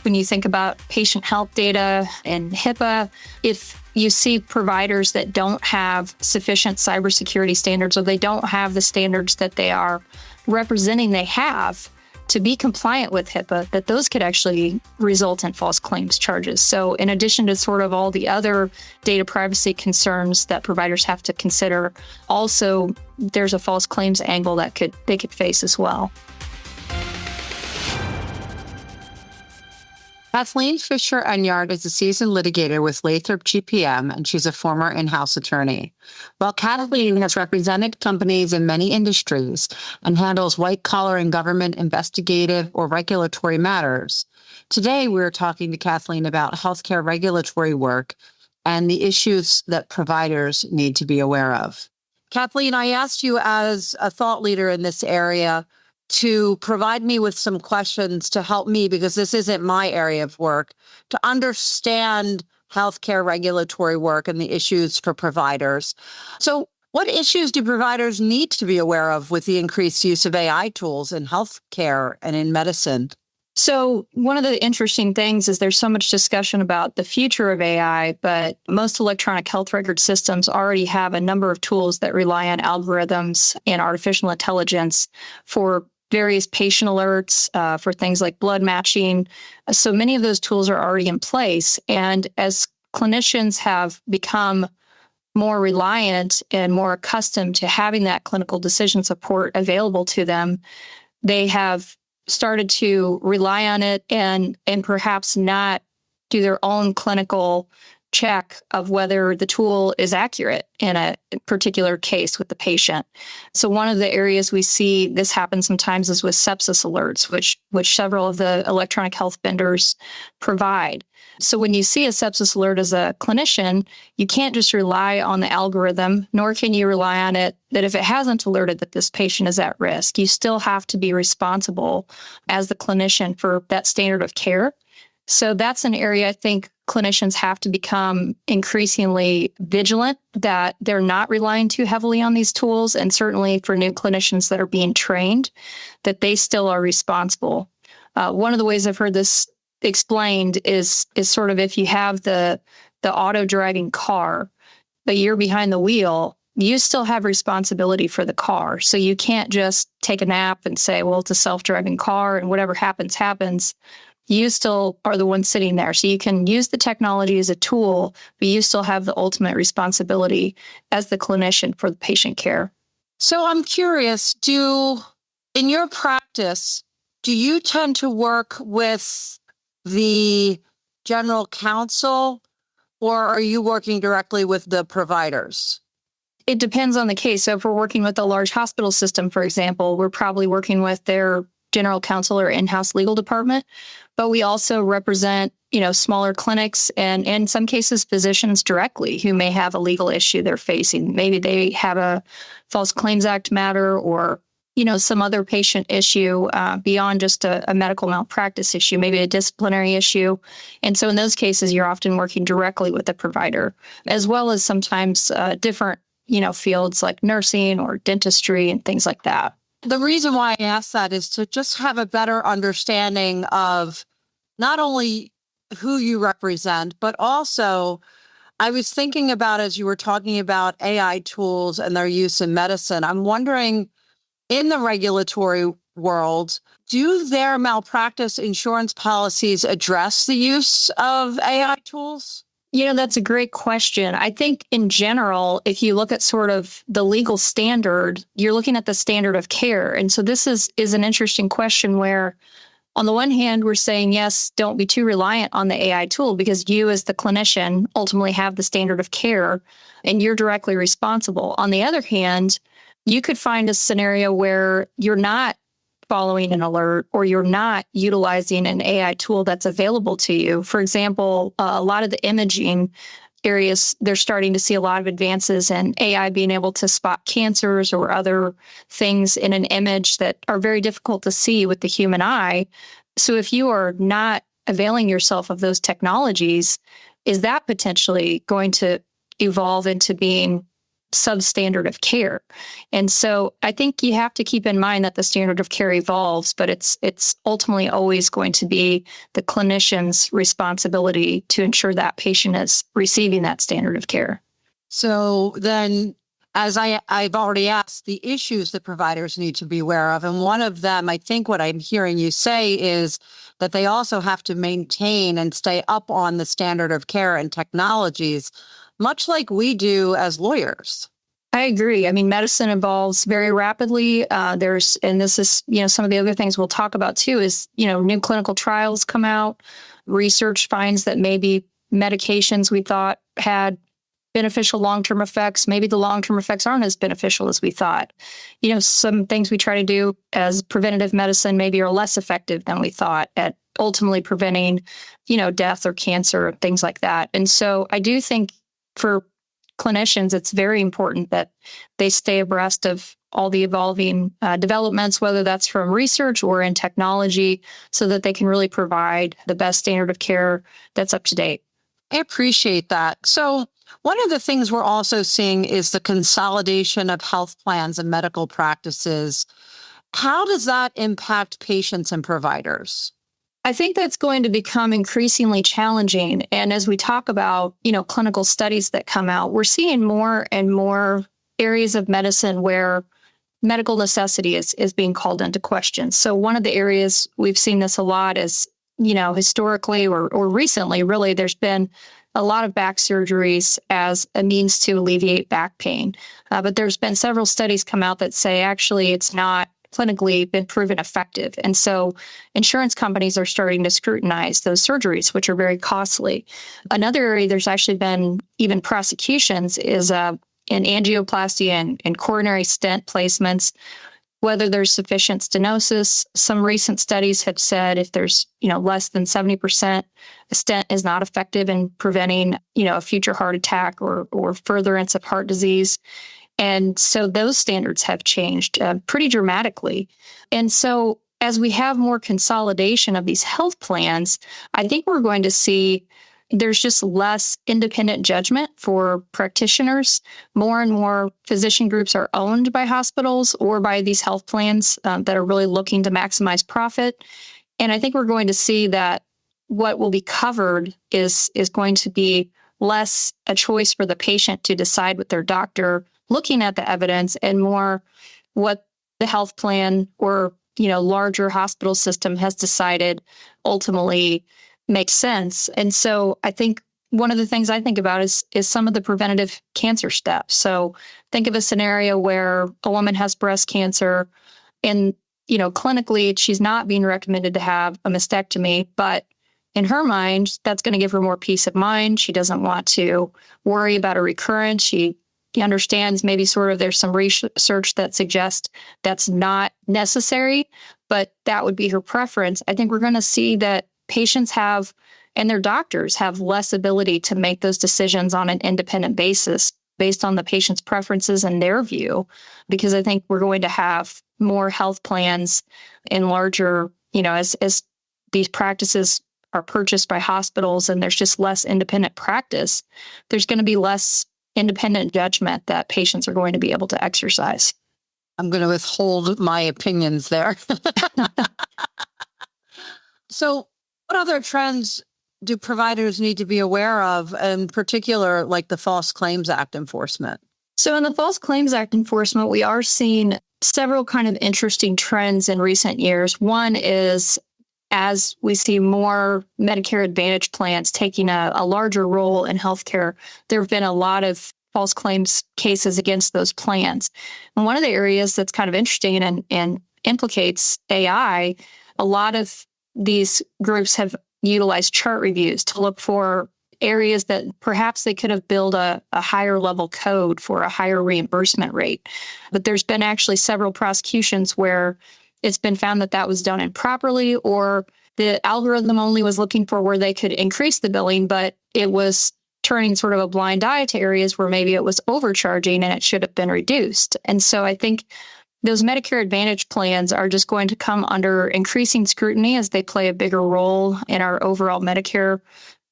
when you think about patient health data and HIPAA, if you see providers that don't have sufficient cybersecurity standards, or they don't have the standards that they are representing they have to be compliant with HIPAA, that those could actually result in false claims charges. So in addition to sort of all the other data privacy concerns that providers have to consider, also there's a false claims angle that they could face as well. Kathleen Fisher Enyeart is a seasoned litigator with Lathrop GPM, and she's a former in-house attorney. While Kathleen has represented companies in many industries and handles white-collar and government investigative or regulatory matters, today we're talking to Kathleen about healthcare regulatory work and the issues that providers need to be aware of. Kathleen, I asked you as a thought leader in this area to provide me with some questions to help me, because this isn't my area of work, to understand healthcare regulatory work and the issues for providers. So what issues do providers need to be aware of with the increased use of AI tools in healthcare and in medicine? So one of the interesting things is there's so much discussion about the future of AI, but most electronic health record systems already have a number of tools that rely on algorithms and artificial intelligence for various patient alerts, for things like blood matching. So many of those tools are already in place. And as clinicians have become more reliant and more accustomed to having that clinical decision support available to them, they have started to rely on it and perhaps not do their own clinical check of whether the tool is accurate in a particular case with the patient. So one of the areas we see this happen sometimes is with sepsis alerts, which several of the electronic health vendors provide. So when you see a sepsis alert as a clinician, you can't just rely on the algorithm, nor can you rely on it that if it hasn't alerted that this patient is at risk, you still have to be responsible as the clinician for that standard of care. So that's an area I think clinicians have to become increasingly vigilant that they're not relying too heavily on these tools, and certainly for new clinicians that are being trained, that they still are responsible. One of the ways I've heard this explained is sort of if you have the auto driving car, but you're behind the wheel, you still have responsibility for the car. So you can't just take a nap and say, well, it's a self-driving car and whatever happens, happens. You still are the one sitting there. So you can use the technology as a tool, but you still have the ultimate responsibility as the clinician for the patient care. So I'm curious, in your practice, do you tend to work with the general counsel, or are you working directly with the providers? It depends on the case. So if we're working with a large hospital system, for example, we're probably working with their general counsel or in-house legal department, but we also represent, smaller clinics and in some cases physicians directly who may have a legal issue they're facing. Maybe they have a False Claims Act matter or, some other patient issue beyond just a medical malpractice issue, maybe a disciplinary issue. And so in those cases, you're often working directly with the provider, as well as sometimes different, fields like nursing or dentistry and things like that. The reason why I ask that is to just have a better understanding of not only who you represent, but also I was thinking about, as you were talking about AI tools and their use in medicine, I'm wondering, in the regulatory world, do their malpractice insurance policies address the use of AI tools? That's a great question. I think in general, if you look at sort of the legal standard, you're looking at the standard of care. And so this is an interesting question where, on the one hand, we're saying, yes, don't be too reliant on the AI tool because you as the clinician ultimately have the standard of care and you're directly responsible. On the other hand, you could find a scenario where you're not following an alert or you're not utilizing an AI tool that's available to you. For example, a lot of the imaging areas, they're starting to see a lot of advances in AI being able to spot cancers or other things in an image that are very difficult to see with the human eye. So if you are not availing yourself of those technologies, is that potentially going to evolve into being substandard of care. And so I think you have to keep in mind that the standard of care evolves, but it's ultimately always going to be the clinician's responsibility to ensure that patient is receiving that standard of care. So then, as I've already asked, the issues that providers need to be aware of, and one of them, I think what I'm hearing you say is that they also have to maintain and stay up on the standard of care and technologies, much like we do as lawyers. I agree. I mean, medicine evolves very rapidly. And this is, some of the other things we'll talk about too is, new clinical trials come out. Research finds that maybe medications we thought had beneficial long-term effects, maybe the long-term effects aren't as beneficial as we thought. Some things we try to do as preventative medicine maybe are less effective than we thought at ultimately preventing, death or cancer, things like that. And so I do think for clinicians, it's very important that they stay abreast of all the evolving developments, whether that's from research or in technology, so that they can really provide the best standard of care that's up to date. I appreciate that. So one of the things we're also seeing is the consolidation of health plans and medical practices. How does that impact patients and providers? I think that's going to become increasingly challenging. And as we talk about, clinical studies that come out, we're seeing more and more areas of medicine where medical necessity is being called into question. So one of the areas we've seen this a lot is, historically or recently, really, there's been a lot of back surgeries as a means to alleviate back pain. But there's been several studies come out that say actually it's not clinically been proven effective. And so insurance companies are starting to scrutinize those surgeries, which are very costly. Another area there's actually been even prosecutions is in angioplasty and coronary stent placements, whether there's sufficient stenosis. Some recent studies have said if there's, less than 70%, a stent is not effective in preventing, a future heart attack or furtherance of heart disease. And so those standards have changed pretty dramatically. And so as we have more consolidation of these health plans, I think we're going to see there's just less independent judgment for practitioners. More and more physician groups are owned by hospitals or by these health plans that are really looking to maximize profit. And I think we're going to see that what will be covered is going to be less a choice for the patient to decide with their doctor, looking at the evidence, and more what the health plan or, larger hospital system has decided ultimately makes sense. And so I think one of the things I think about is some of the preventative cancer steps. So think of a scenario where a woman has breast cancer and, clinically she's not being recommended to have a mastectomy, but in her mind, that's going to give her more peace of mind. She doesn't want to worry about a recurrence. She understands maybe sort of there's some research that suggests that's not necessary, but that would be her preference. I think we're going to see that patients have, and their doctors have, less ability to make those decisions on an independent basis based on the patient's preferences and their view, because I think we're going to have more health plans and larger, as these practices are purchased by hospitals and there's just less independent practice, there's going to be less independent judgment that patients are going to be able to exercise. I'm going to withhold my opinions there. So what other trends do providers need to be aware of, in particular, like the False Claims Act enforcement? So in the False Claims Act enforcement, we are seeing several kind of interesting trends in recent years. One is as we see more Medicare Advantage plans taking a larger role in healthcare, there have been a lot of false claims cases against those plans. And one of the areas that's kind of interesting and implicates AI, a lot of these groups have utilized chart reviews to look for areas that perhaps they could have built a higher level code for a higher reimbursement rate. But there's been actually several prosecutions where it's been found that that was done improperly, or the algorithm only was looking for where they could increase the billing, but it was turning sort of a blind eye to areas where maybe it was overcharging and it should have been reduced. And so I think those Medicare Advantage plans are just going to come under increasing scrutiny as they play a bigger role in our overall Medicare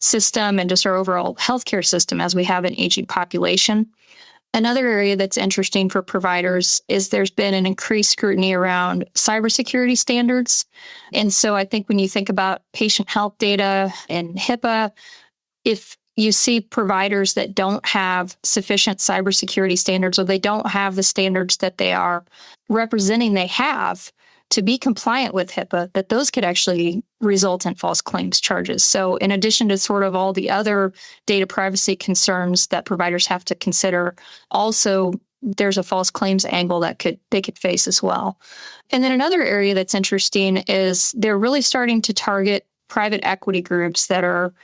system and just our overall healthcare system as we have an aging population. Another area that's interesting for providers is there's been an increased scrutiny around cybersecurity standards. And so I think when you think about patient health data and HIPAA, if you see providers that don't have sufficient cybersecurity standards, or they don't have the standards that they are representing they have to be compliant with HIPAA, that those could actually result in false claims charges. So in addition to sort of all the other data privacy concerns that providers have to consider, also there's a false claims angle that they could face as well. And then another area that's interesting is they're really starting to target private equity groups that are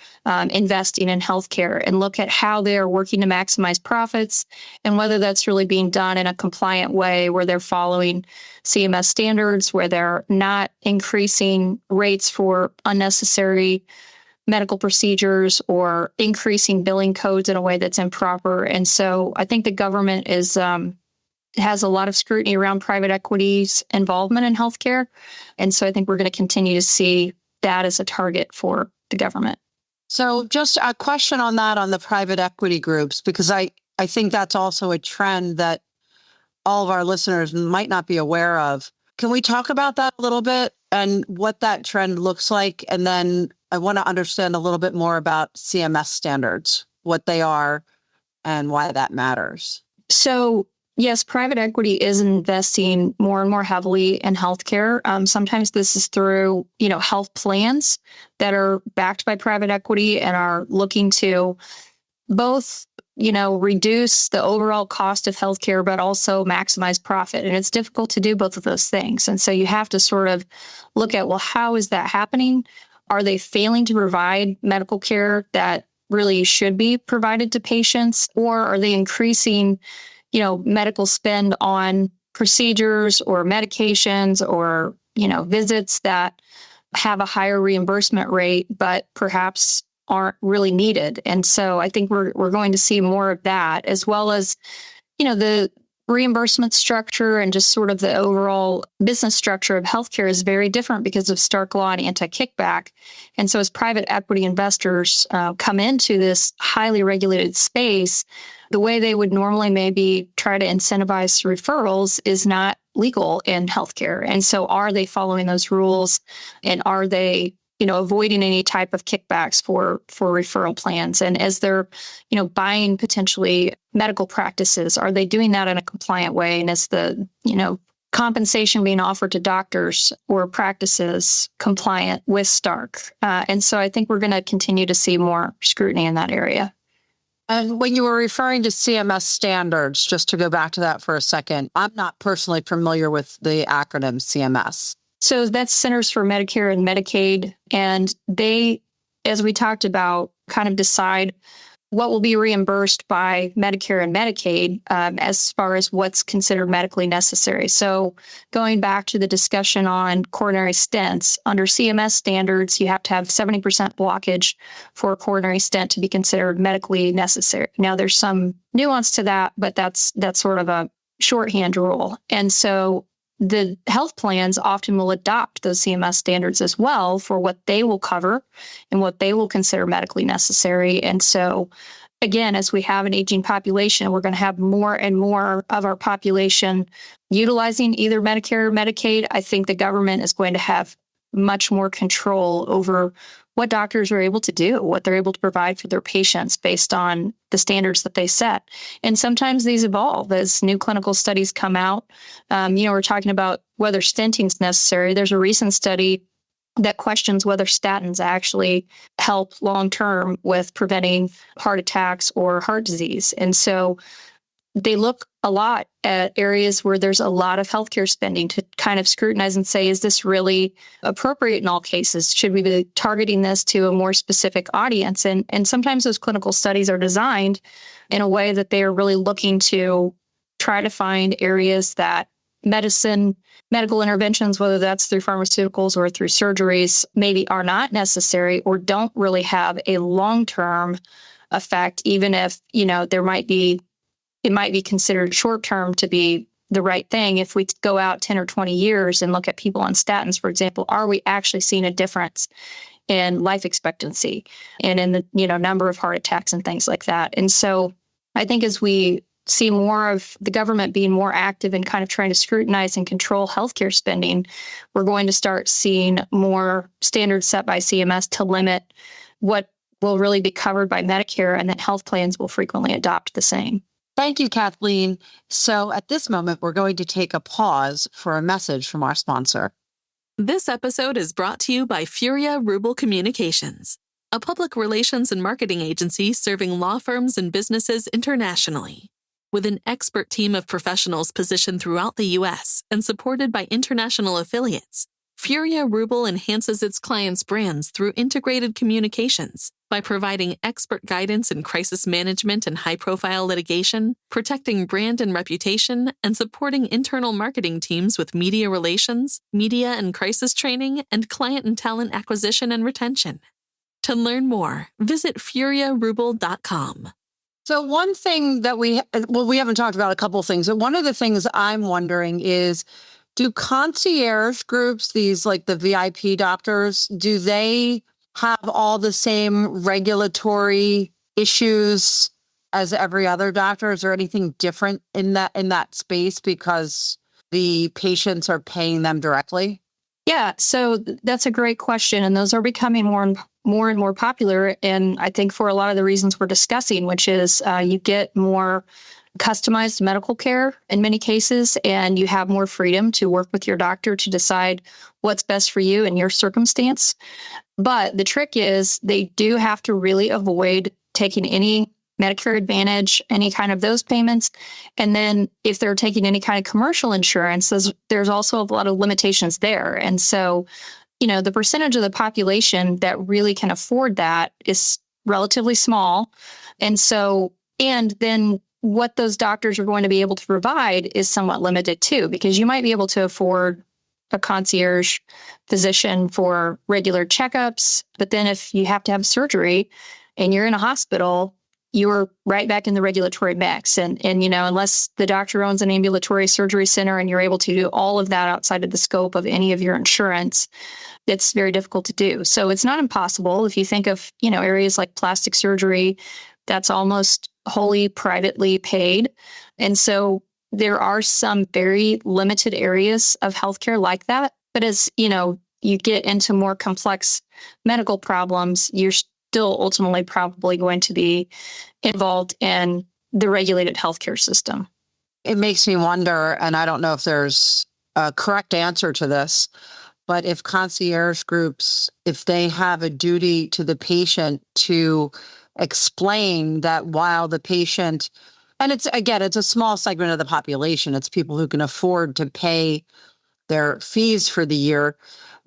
investing in healthcare and look at how they are working to maximize profits and whether that's really being done in a compliant way where they're following CMS standards, where they're not increasing rates for unnecessary medical procedures or increasing billing codes in a way that's improper. And so I think the government has a lot of scrutiny around private equity's involvement in healthcare. And so I think we're going to continue to see that as a target for the government. So just a question on that, on the private equity groups, because I think that's also a trend that all of our listeners might not be aware of. Can we talk about that a little bit and what that trend looks like? And then I want to understand a little bit more about CMS standards, what they are and why that matters. So yes, private equity is investing more and more heavily in healthcare. Sometimes this is through, health plans that are backed by private equity and are looking to both, reduce the overall cost of healthcare, but also maximize profit. And it's difficult to do both of those things. And so you have to sort of look at, well, how is that happening? Are they failing to provide medical care that really should be provided to patients? Or are they increasing medical spend on procedures or medications or, visits that have a higher reimbursement rate, but perhaps aren't really needed. And so I think we're going to see more of that, as well as, the reimbursement structure and just sort of the overall business structure of healthcare is very different because of Stark law and anti-kickback. And so as private equity investors come into this highly regulated space, the way they would normally maybe try to incentivize referrals is not legal in healthcare. And so are they following those rules, and are they avoiding any type of kickbacks for referral plans? And as they're, buying potentially medical practices, are they doing that in a compliant way? And is the, compensation being offered to doctors or practices compliant with Stark? And so I think we're going to continue to see more scrutiny in that area. And when you were referring to CMS standards, just to go back to that for a second, I'm not personally familiar with the acronym CMS. So that's Centers for Medicare and Medicaid. And they, as we talked about, kind of decide what will be reimbursed by Medicare and Medicaid as far as what's considered medically necessary. So going back to the discussion on coronary stents, under CMS standards, you have to have 70% blockage for a coronary stent to be considered medically necessary. Now, there's some nuance to that, but that's sort of a shorthand rule. And so the health plans often will adopt those CMS standards as well for what they will cover and what they will consider medically necessary. And so, again, as we have an aging population, we're going to have more and more of our population utilizing either Medicare or Medicaid. I think the government is going to have much more control over what doctors are able to do, what they're able to provide for their patients based on the standards that they set. And sometimes these evolve as new clinical studies come out. We're talking about whether stenting is necessary. There's a recent study that questions whether statins actually help long-term with preventing heart attacks or heart disease. And so they look a lot at areas where there's a lot of healthcare spending to kind of scrutinize and say, is this really appropriate in all cases? Should we be targeting this to a more specific audience? And sometimes those clinical studies are designed in a way that they are really looking to try to find areas that medical interventions, whether that's through pharmaceuticals or through surgeries, maybe are not necessary or don't really have a long-term effect, even if, it might be considered short-term to be the right thing. If we go out 10 or 20 years and look at people on statins, for example, are we actually seeing a difference in life expectancy and in the, number of heart attacks and things like that? And so I think as we see more of the government being more active in kind of trying to scrutinize and control healthcare spending, we're going to start seeing more standards set by CMS to limit what will really be covered by Medicare, and then health plans will frequently adopt the same. Thank you, Kathleen. So at this moment, we're going to take a pause for a message from our sponsor. This episode is brought to you by Furia Rubel Communications, a public relations and marketing agency serving law firms and businesses internationally. With an expert team of professionals positioned throughout the U.S. and supported by international affiliates, Furia Rubel enhances its clients' brands through integrated communications by providing expert guidance in crisis management and high-profile litigation, protecting brand and reputation, and supporting internal marketing teams with media relations, media and crisis training, and client and talent acquisition and retention. To learn more, visit furiarubel.com. So one thing that we haven't talked about a couple of things, but one of the things I'm wondering is, do concierge groups, these like the VIP doctors, do they have all the same regulatory issues as every other doctor? Is there anything different in that space because the patients are paying them directly? Yeah, so that's a great question. And those are becoming more and more popular. And I think for a lot of the reasons we're discussing, which is you get more customized medical care in many cases, and you have more freedom to work with your doctor to decide what's best for you in your circumstance. But the trick is they do have to really avoid taking any Medicare Advantage, any kind of those payments. And then if they're taking any kind of commercial insurance, there's also a lot of limitations there. And so, the percentage of the population that really can afford that is relatively small. And then what those doctors are going to be able to provide is somewhat limited too, because you might be able to afford a concierge physician for regular checkups, but then if you have to have surgery and you're in a hospital, you're right back in the regulatory mix. And unless the doctor owns an ambulatory surgery center and you're able to do all of that outside of the scope of any of your insurance, it's very difficult to do. So it's not impossible. If you think of, areas like plastic surgery, that's almost wholly privately paid. And so there are some very limited areas of healthcare like that. But as, you get into more complex medical problems, you're still ultimately probably going to be involved in the regulated healthcare system. It makes me wonder, and I don't know if there's a correct answer to this, but if concierge groups, if they have a duty to the patient to explain that while the patient, and it's a small segment of the population, it's people who can afford to pay their fees for the year.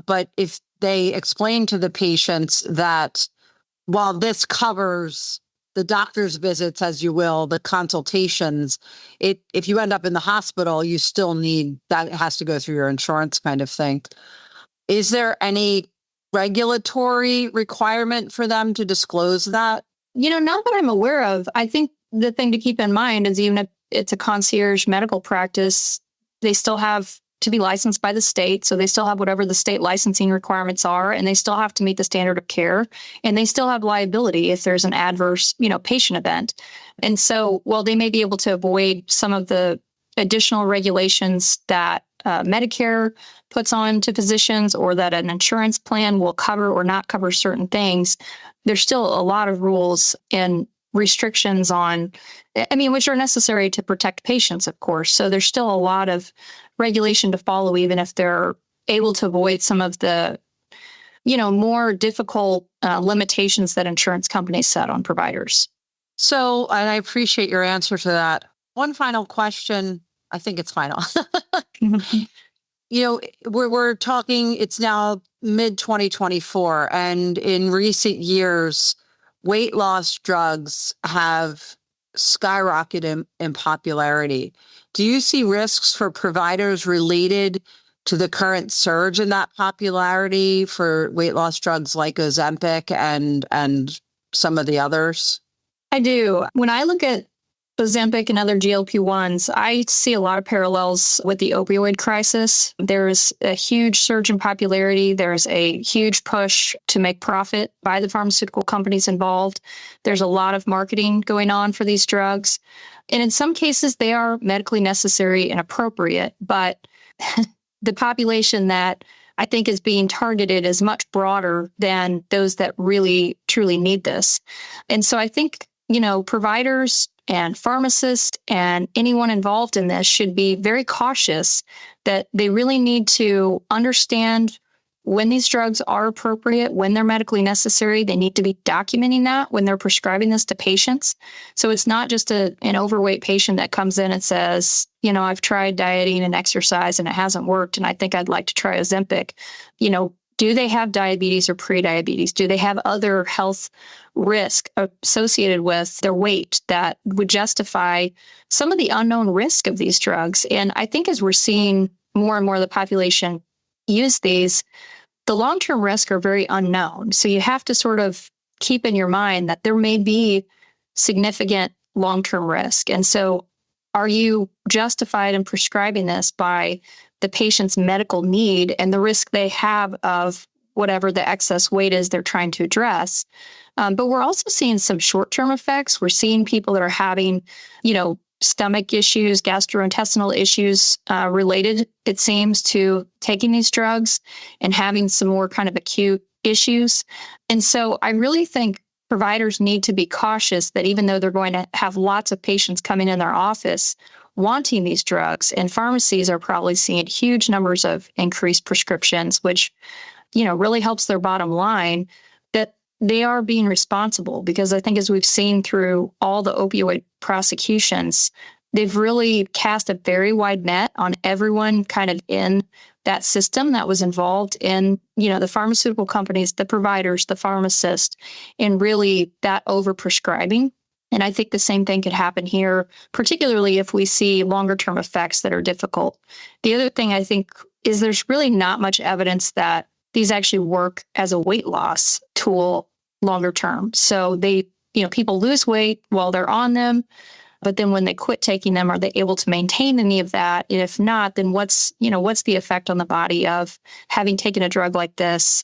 But if they explain to the patients that while this covers the doctor's visits, as you will, the consultations, if you end up in the hospital, you still need, that has to go through your insurance kind of thing. Is there any regulatory requirement for them to disclose that? Not that I'm aware of. I think the thing to keep in mind is even if it's a concierge medical practice, they still have to be licensed by the state. So they still have whatever the state licensing requirements are, and they still have to meet the standard of care, and they still have liability if there's an adverse, patient event. And so while they may be able to avoid some of the additional regulations that Medicare puts on to physicians, or that an insurance plan will cover or not cover certain things, there's still a lot of rules and restrictions on, which are necessary to protect patients, of course. So there's still a lot of regulation to follow, even if they're able to avoid some of the, more difficult limitations that insurance companies set on providers. So, and I appreciate your answer to that. One final question. I think it's final. We're talking, it's now mid-2024, and in recent years, weight loss drugs have skyrocketed in popularity. Do you see risks for providers related to the current surge in that popularity for weight loss drugs like Ozempic and some of the others? I do. When I look at Ozempic and other GLP-1s, I see a lot of parallels with the opioid crisis. There's a huge surge in popularity. There's a huge push to make profit by the pharmaceutical companies involved. There's a lot of marketing going on for these drugs. And in some cases, they are medically necessary and appropriate, but the population that I think is being targeted is much broader than those that really, truly need this. And so I think, providers and pharmacists and anyone involved in this should be very cautious that they really need to understand when these drugs are appropriate, when they're medically necessary. They need to be documenting that when they're prescribing this to patients. So it's not just an overweight patient that comes in and says, I've tried dieting and exercise and it hasn't worked, and I think I'd like to try Ozempic. Do they have diabetes or prediabetes? Do they have other health risk associated with their weight that would justify some of the unknown risk of these drugs? And I think as we're seeing more and more of the population use these, the long-term risks are very unknown. So you have to sort of keep in your mind that there may be significant long-term risk. And so are you justified in prescribing this by the patient's medical need and the risk they have of whatever the excess weight is they're trying to address? But we're also seeing some short-term effects. We're seeing people that are having, stomach issues, gastrointestinal issues related, it seems, to taking these drugs and having some more kind of acute issues. And so I really think providers need to be cautious that even though they're going to have lots of patients coming in their office wanting these drugs, and pharmacies are probably seeing huge numbers of increased prescriptions, which, really helps their bottom line, that they are being responsible. Because I think as we've seen through all the opioid prosecutions, they've really cast a very wide net on everyone kind of in that system that was involved in, the pharmaceutical companies, the providers, the pharmacists, and really that overprescribing. And I think the same thing could happen here, particularly if we see longer term effects that are difficult. The other thing I think is there's really not much evidence that these actually work as a weight loss tool longer term. So people lose weight while they're on them, but then when they quit taking them, are they able to maintain any of that? And if not, then what's the effect on the body of having taken a drug like this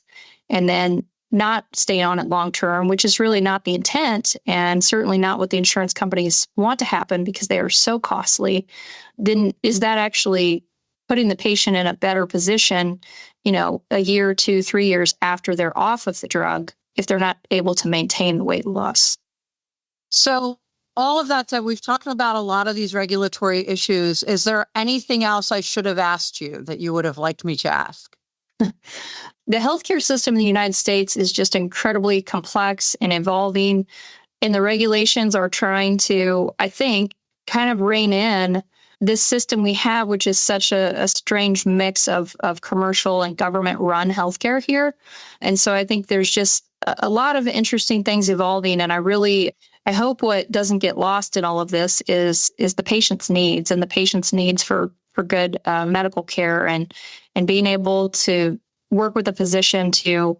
and then not stay on it long term, which is really not the intent and certainly not what the insurance companies want to happen because they are so costly? Then is that actually putting the patient in a better position, a year or 2, 3 years after they're off of the drug, if they're not able to maintain the weight loss? So all of that said, we've talked about a lot of these regulatory issues. Is there anything else I should have asked you that you would have liked me to ask? The healthcare system in the United States is just incredibly complex and evolving, and the regulations are trying to, I think, kind of rein in this system we have, which is such a strange mix of commercial and government-run healthcare here. And so I think there's just a lot of interesting things evolving, and I hope what doesn't get lost in all of this is the patient's needs and the patient's needs for good medical care and being able to work with a physician to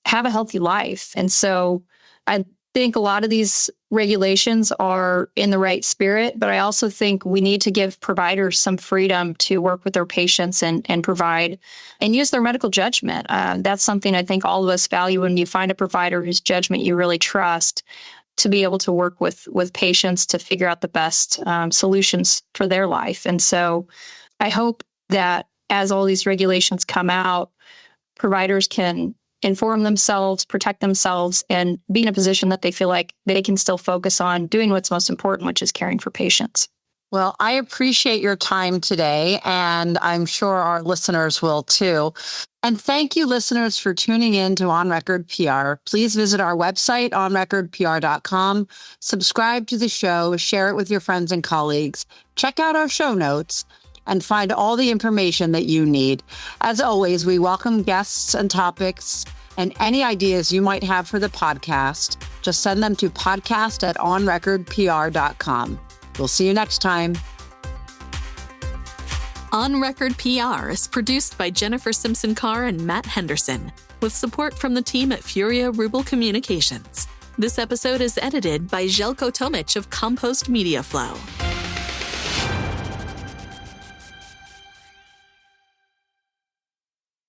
have a healthy life. And so I think a lot of these regulations are in the right spirit, but I also think we need to give providers some freedom to work with their patients and provide and use their medical judgment. That's something I think all of us value when you find a provider whose judgment you really trust, to be able to work with patients to figure out the best solutions for their life. And so I hope that as all these regulations come out, providers can inform themselves, protect themselves, and be in a position that they feel like they can still focus on doing what's most important, which is caring for patients. Well, I appreciate your time today, and I'm sure our listeners will too. And thank you, listeners, for tuning in to On Record PR. Please visit our website, onrecordpr.com, subscribe to the show, share it with your friends and colleagues, check out our show notes, and find all the information that you need. As always, we welcome guests and topics and any ideas you might have for the podcast. Just send them to podcast@onrecordpr.com. We'll see you next time. On Record PR is produced by Jennifer Simpson Carr and Matt Henderson, with support from the team at Furia Rubel Communications. This episode is edited by Željko Tomic of Compost Media Flow.